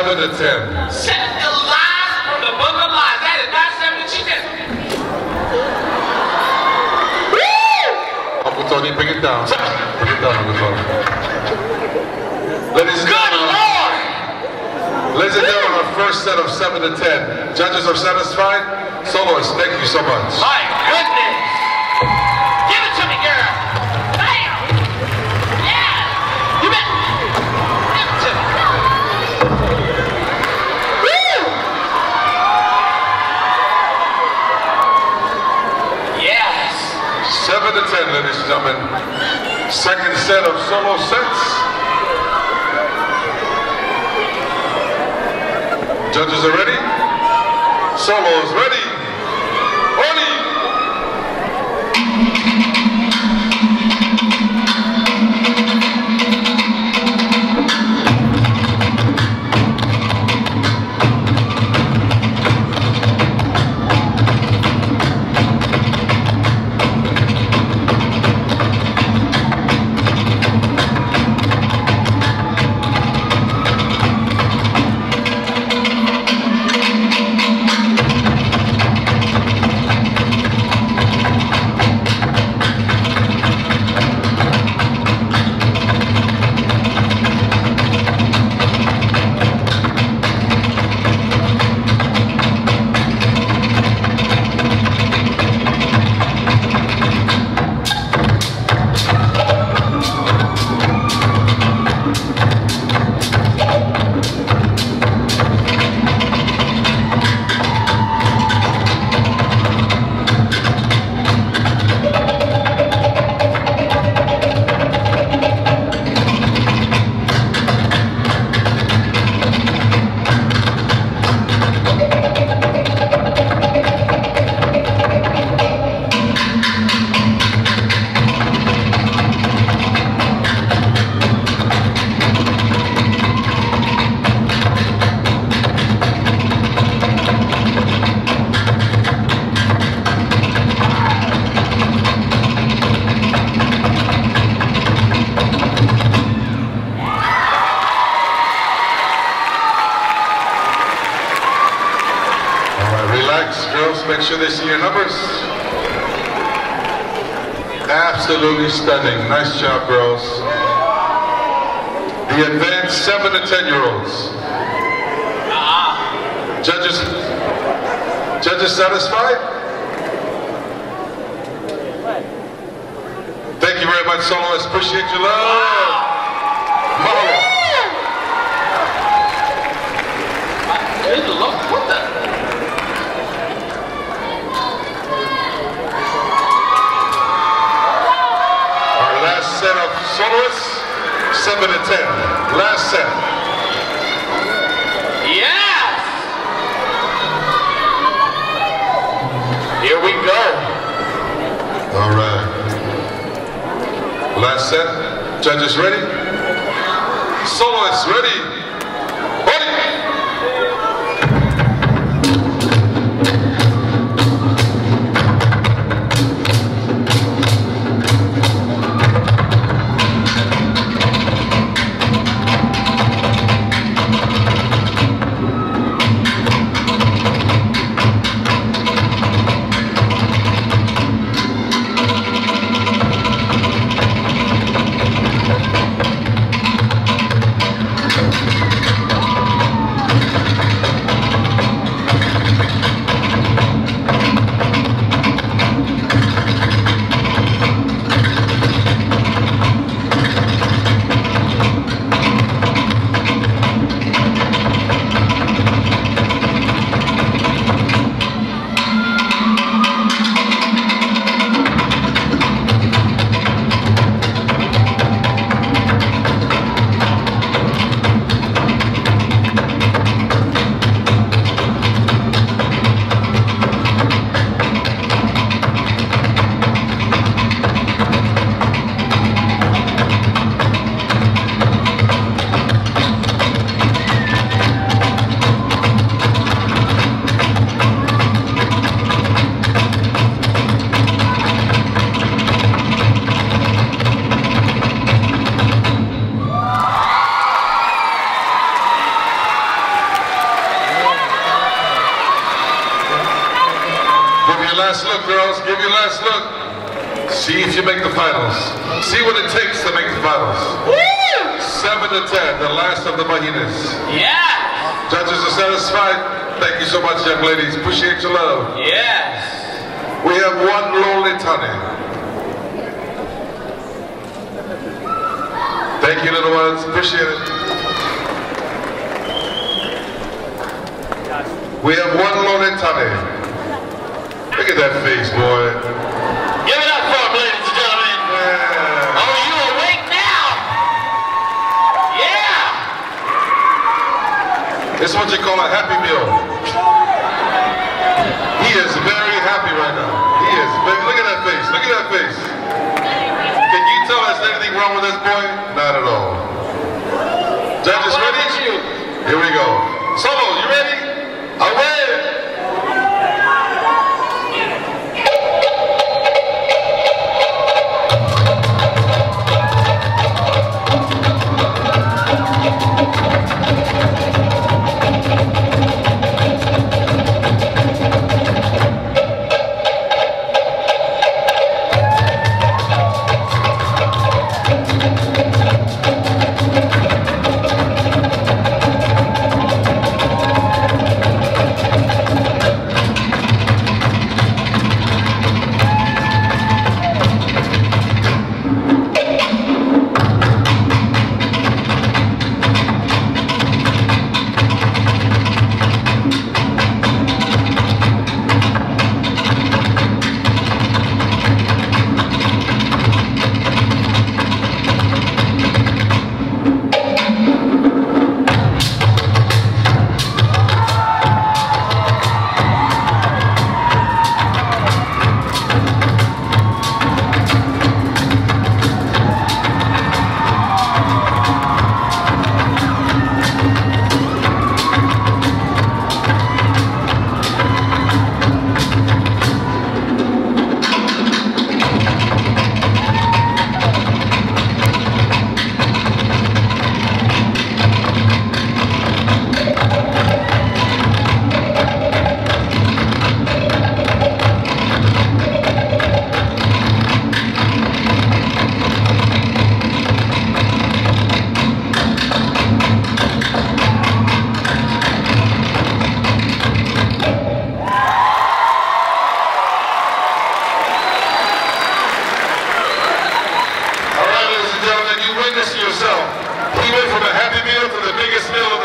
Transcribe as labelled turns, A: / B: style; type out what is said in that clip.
A: 7 to 10.
B: Set the lies from the book of lies. That is not 7 to 10.
A: Uncle Tony, bring it down. Bring it down, Uncle Tony. Ladies and gentlemen. Ladies and gentlemen, our first set of 7 to 10. Judges are satisfied? Soloists, thank you so much.
B: My goodness. Give it to me, girl. Bam. Yeah. You bet. Give it to me. Woo. Yes.
A: 7 to 10, ladies and gentlemen. Second set of solo sets. Judges are ready. Solos ready. Ready. Girls, make sure they see your numbers. Absolutely stunning. Nice job, girls. The advanced 7 to 10-year-olds. Judges satisfied? Thank you very much, soloists. Appreciate your love. Mahalo.
B: What the?
A: Set of soloists, 7 to 10. Last set.
B: Yes! Here we go.
A: All right. Last set. Judges ready? Soloists ready? Ready! else, give your last look. See if you make the finals. See what it takes to make the finals.
B: Woo!
A: 7 to 10, the last of the Mahinas.
B: Yeah!
A: Judges are satisfied. Thank you so much, young ladies. Appreciate your love.
B: Yes!
A: We have one lonely Tani. Thank you, little ones. Appreciate it. We have one lonely Tani. Look at that face, boy.
B: Give it up for him, ladies and gentlemen.
A: Yeah.
B: Oh, you awake now? Yeah!
A: This is what you call a happy meal. He is very happy right now. He is. Look at that face. Look at that face. Can you tell us anything wrong with this boy? Not at all. Judges ready? Here we go. Solo, you ready? Away! Yourself. He went from a happy meal to the biggest meal of the